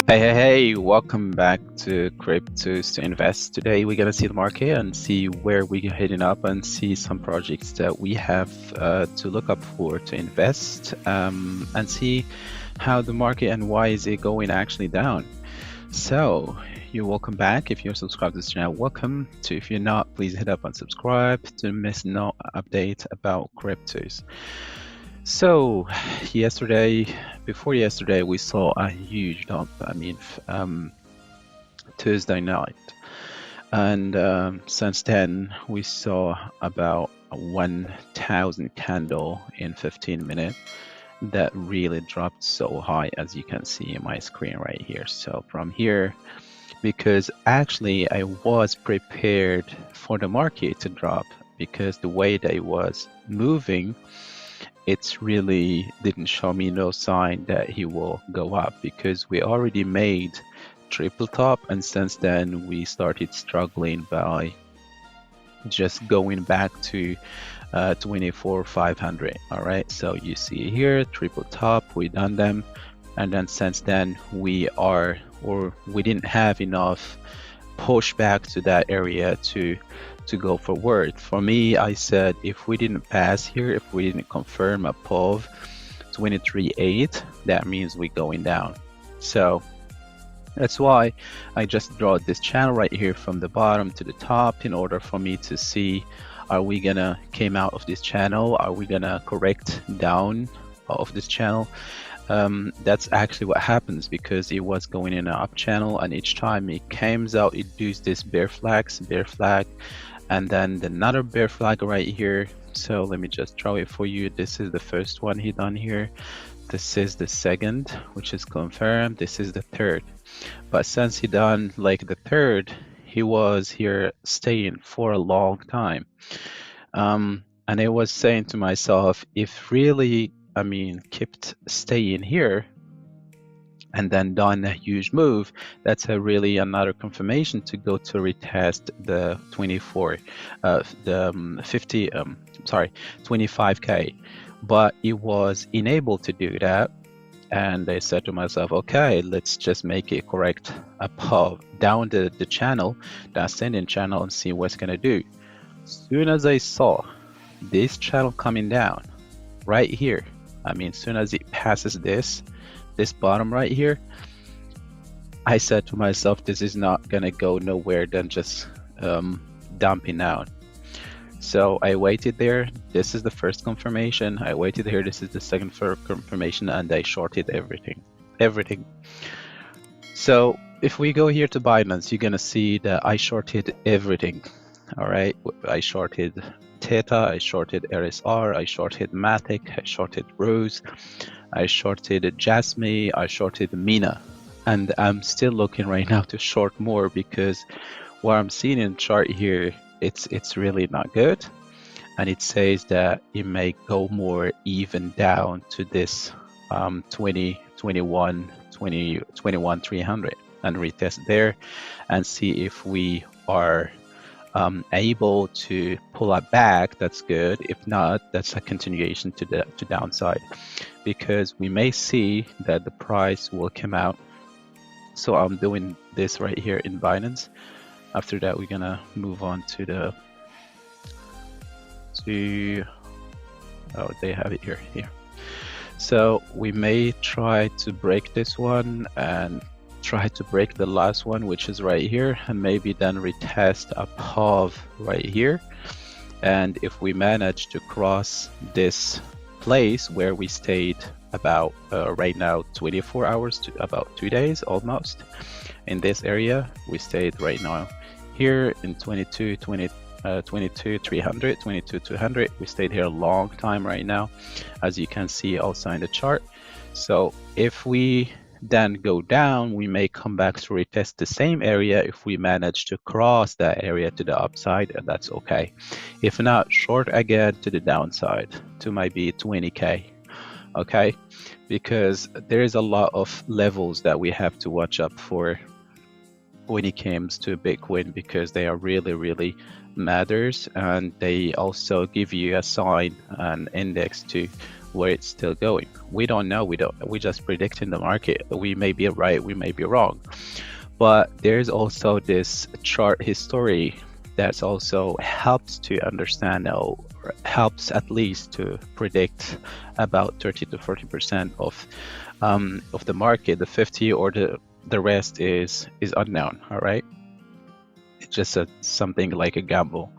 Hey, welcome back to Cryptos to Invest. Today we're gonna see the market and see where we're heading up and see some projects that we have to look up for to invest and see how the market and why is it going actually down. So you're welcome back. If you're subscribed to this channel, welcome. To if you're not, please hit up and subscribe to miss no update about cryptos. So before yesterday, we saw a huge dump. Tuesday night, and since then we saw about 1,000 candle in 15 minutes. That really dropped so high, as you can see in my screen right here. So from here, because actually I was prepared for the market to drop, because the way that it was moving, it's really didn't show me no sign that he will go up, because we already made triple top, and since then we started struggling by just going back to 24,500. All right, so you see here triple top, we done them, and then since then we didn't have enough push back to that area to go forward. For me, I said if we didn't pass here, if we didn't confirm above 23.8, that means we're going down. So that's why I just draw this channel right here from the bottom to the top, in order for me to see, are we gonna came out of this channel, are we gonna correct down of this channel. That's actually what happens, because it was going in an up channel, and each time it comes out, it does this bear flag, and then another bear flag right here. So let me just draw it for you. This is the first one he done here. This is the second, which is confirmed. This is the third. But since he done like the third, he was here staying for a long time. And I was saying to myself, if really, kept staying here and then done a huge move, that's really another confirmation to go to retest the 25k. But it was unable to do that, and I said to myself, okay, let's just make it correct above down the channel, the ascending channel, and see what's gonna do. Soon as I saw this channel coming down right here, soon as it passes this bottom right here, I said to myself, this is not gonna go nowhere than just dumping out. So I waited there. This is the first confirmation. I waited here. This is the second confirmation, and I shorted everything. So if we go here to Binance, you're gonna see that I shorted everything. All right, I shorted Theta, I shorted RSR, I shorted Matic, I shorted Rose, I shorted Jasmine, I shorted Mina, and I'm still looking right now to short more, because what I'm seeing in chart here, it's really not good, and it says that it may go more even down to this 21 300, and retest there and see if we are able to pull it back. That's good. If not, that's a continuation to the downside, because we may see that the price will come out. So I'm doing this right here in Binance. After that, we're gonna move on to oh, they have it here. So we may try to break this one and try to break the last one, which is right here, and maybe then retest above right here. And if we manage to cross this place where we stayed about right now 24 hours to about 2 days almost in this area, we stayed right now here in 22,300, 22,200. We stayed here a long time right now, as you can see also in the chart. So if we then go down, we may come back to retest the same area if we manage to cross that area to the upside, and that's okay. If not, short again to the downside to maybe 20k. Okay, because there is a lot of levels that we have to watch up for when it comes to Bitcoin, because they are really matters, and they also give you a sign, an index to where it's still going. We don't know, we just predicting the market. We may be right, we may be wrong, but there's also this chart history that's also helps to understand, or helps at least to predict about 30 to 40% of the market. The 50 or the rest is unknown. All right, it's just something like a gamble.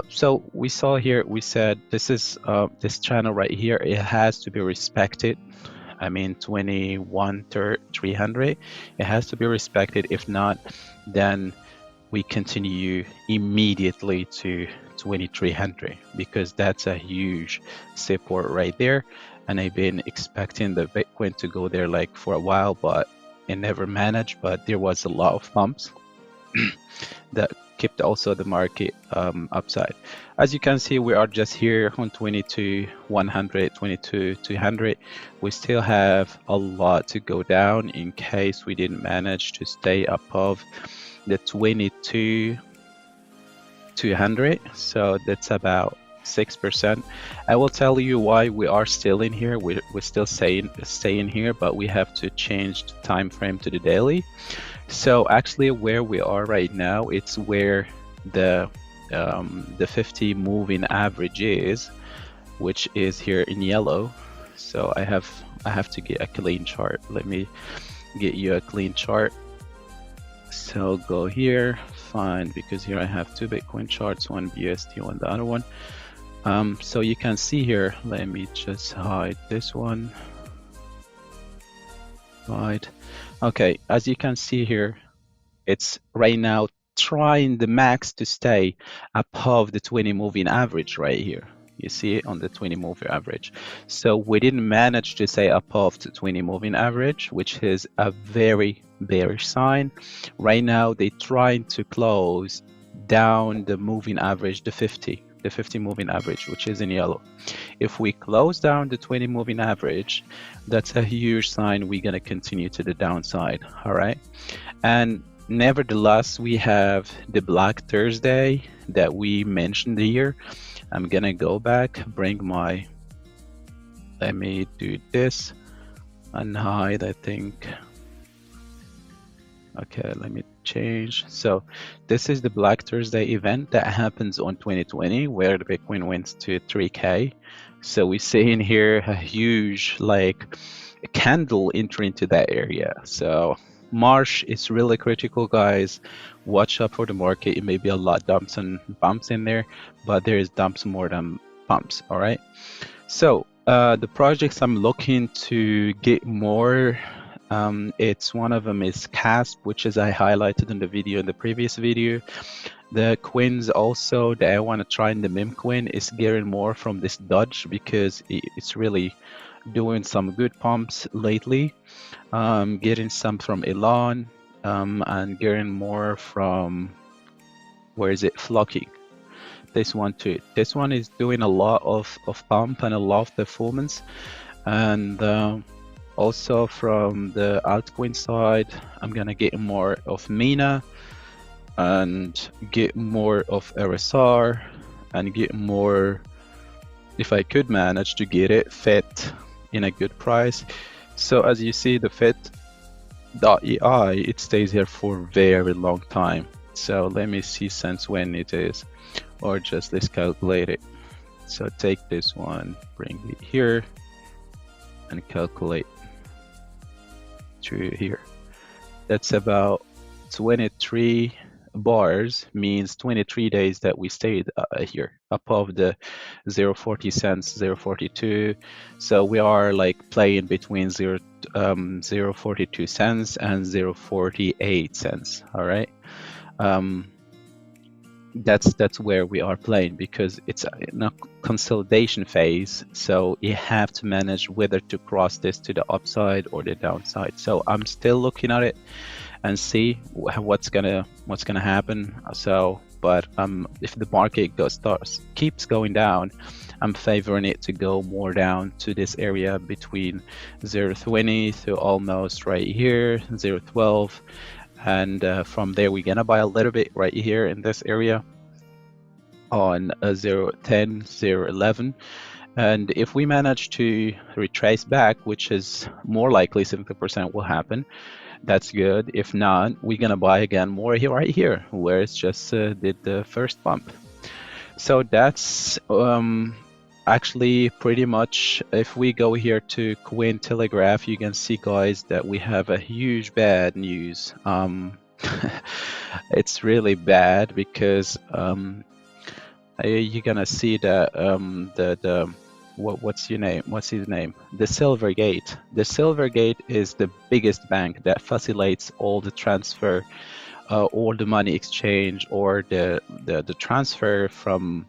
So we saw here, we said this is this channel right here, it has to be respected. I mean 21,300, it has to be respected. If not, then we continue immediately to 2,300, because that's a huge support right there. And I've been expecting the Bitcoin to go there like for a while, but it never managed. But there was a lot of bumps that kept also the market upside. As you can see, we are just here on 22,100, 22,200. We still have a lot to go down in case we didn't manage to stay above the 22,200. So that's about 6%. I will tell you why we are still in here. We're still staying here, but we have to change the time frame to the daily. So actually where we are right now, it's where the 50 moving average is, which is here in yellow. So I have to get a clean chart. Let me get you a clean chart. So go here, find, because here I have two Bitcoin charts, one BST, one the other one. So you can see here, let me just hide this one. Right. Okay, as you can see here, it's right now trying the max to stay above the 20 moving average right here. You see it on the 20 moving average. So we didn't manage to stay above the 20 moving average, which is a very bearish sign. Right now, they're trying to close down the moving average, the 50 moving average, which is in yellow. If we close down the 20 moving average, that's a huge sign we're going to continue to the downside. All right. And nevertheless, we have the Black Thursday that we mentioned here. I'm going to go back, bring my, let me do this and hide, I think. Okay, let me change. So this is the Black Thursday event that happens on 2020, where the Bitcoin went to 3K. So we see in here a huge like a candle entering into that area. So March is really critical, guys. Watch out for the market. It may be a lot dumps and bumps in there, but there is dumps more than bumps. All right. So the projects I'm looking to get more, it's one of them is CASP, which is I highlighted in the video, in the previous video. The coins also that I want to try in the meme coin is getting more from this Dodge, because it's really doing some good pumps lately. Getting some from Elon, and getting more from, where is it, Flocking. This one too. This one is doing a lot of pump and a lot of performance. And also from the altcoin side, I'm gonna get more of Mina and get more of RSR and get more, if I could manage to get it, FET in a good price. So as you see, the FET.EI, it stays here for a very long time. So let me see since when it is, or just let's calculate it. So take this one, bring it here and calculate to here. That's about 23 bars, means 23 days that we stayed here above the 0.40 cents, 0.42. So we are like playing between 0.42 cents and 0.48 cents. All right. That's where we are playing, because it's in a consolidation phase. So you have to manage whether to cross this to the upside or the downside. So I'm still looking at it and see what's gonna happen. So, but if the market keeps going down, I'm favoring it to go more down to this area between 0.20 to almost right here 0.12. and from there we're gonna buy a little bit right here in this area on 0.10, 0.11. And if we manage to retrace back, which is more likely 70% will happen, that's good. If not, we're gonna buy again more here, right here, where it's just did the first bump. So that's actually pretty much, if we go here to Cointelegraph, you can see, guys, that we have a huge bad news. It's really bad because you're gonna see that what's your name? What's his name? The Silvergate. The Silvergate is the biggest bank that facilitates all the transfer, all the money exchange, or the transfer from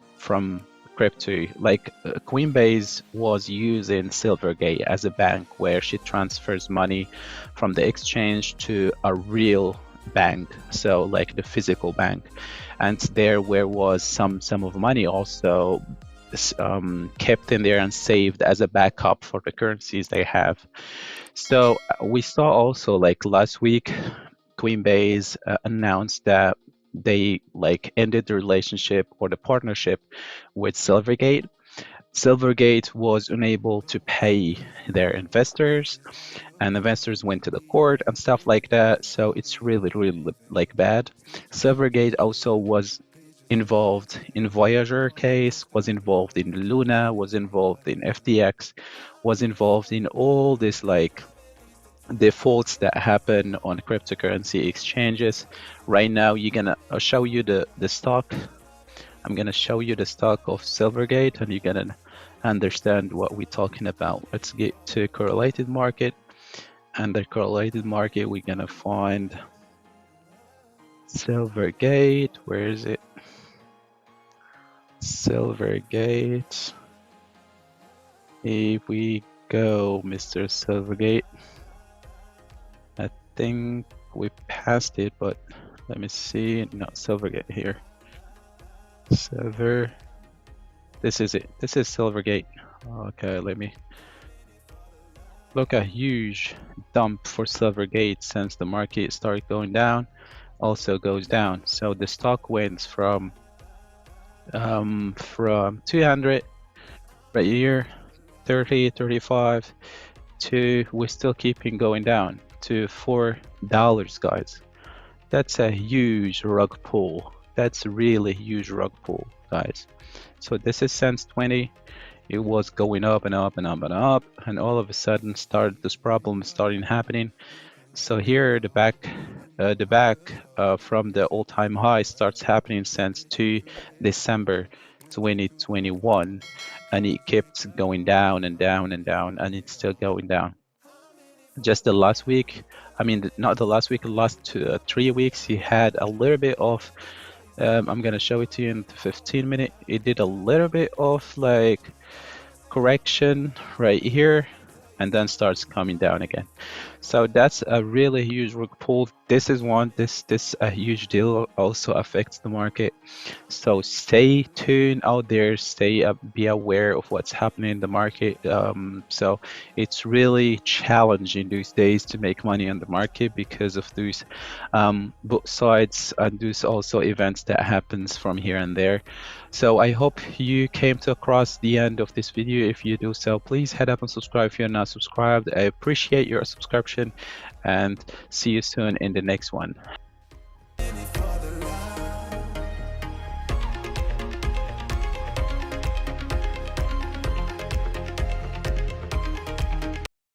crypto. Like Coinbase was using Silvergate as a bank where she transfers money from the exchange to a real bank, so like the physical bank, and there where was some of money also kept in there and saved as a backup for the currencies they have. So we saw also, like last week, Coinbase announced that they like ended the relationship or the partnership with Silvergate. Silvergate was unable to pay their investors, and investors went to the court and stuff like that. So it's really, really like bad. Silvergate also was involved in Voyager case, was involved in Luna, was involved in FTX, was involved in all this like defaults that happen on cryptocurrency exchanges. Right now, you're gonna I'll show you the stock. I'm gonna show you the stock of Silvergate, and you're gonna understand what we're talking about. Let's get to correlated market. Under correlated market, we're gonna find Silvergate. Where is it? Silvergate. If we go, Mr. Silvergate, I think we passed it, but let me see. Not Silvergate here. Silver. This is it. This is Silvergate. Okay, let me look. A huge dump for Silvergate since the market started going down. Also goes down. So the stock went from 200 right here, 30, 35 to, we're still keeping going down to $4, guys. That's a huge rug pull. That's a really huge rug pull, guys. So this is since 20. It was going up and up and up and up, and all of a sudden this problem starting happening. So here the back from the all-time high starts happening since December 2021, and it kept going down and down and down, and it's still going down. Just the last week, I mean, not the last week, the last 3 weeks, he had a little bit of I'm gonna show it to you in 15 minutes. It did a little bit of like correction right here, and then starts coming down again. So that's a really huge rug pull. This is one, this a huge deal, also affects the market. So stay tuned out there, be aware of what's happening in the market. So it's really challenging these days to make money on the market because of these both sides and those also events that happens from here and there. So I hope you came to across the end of this video. If you do so, please head up and subscribe if you're not subscribed. I appreciate your subscription, and see you soon in the next one.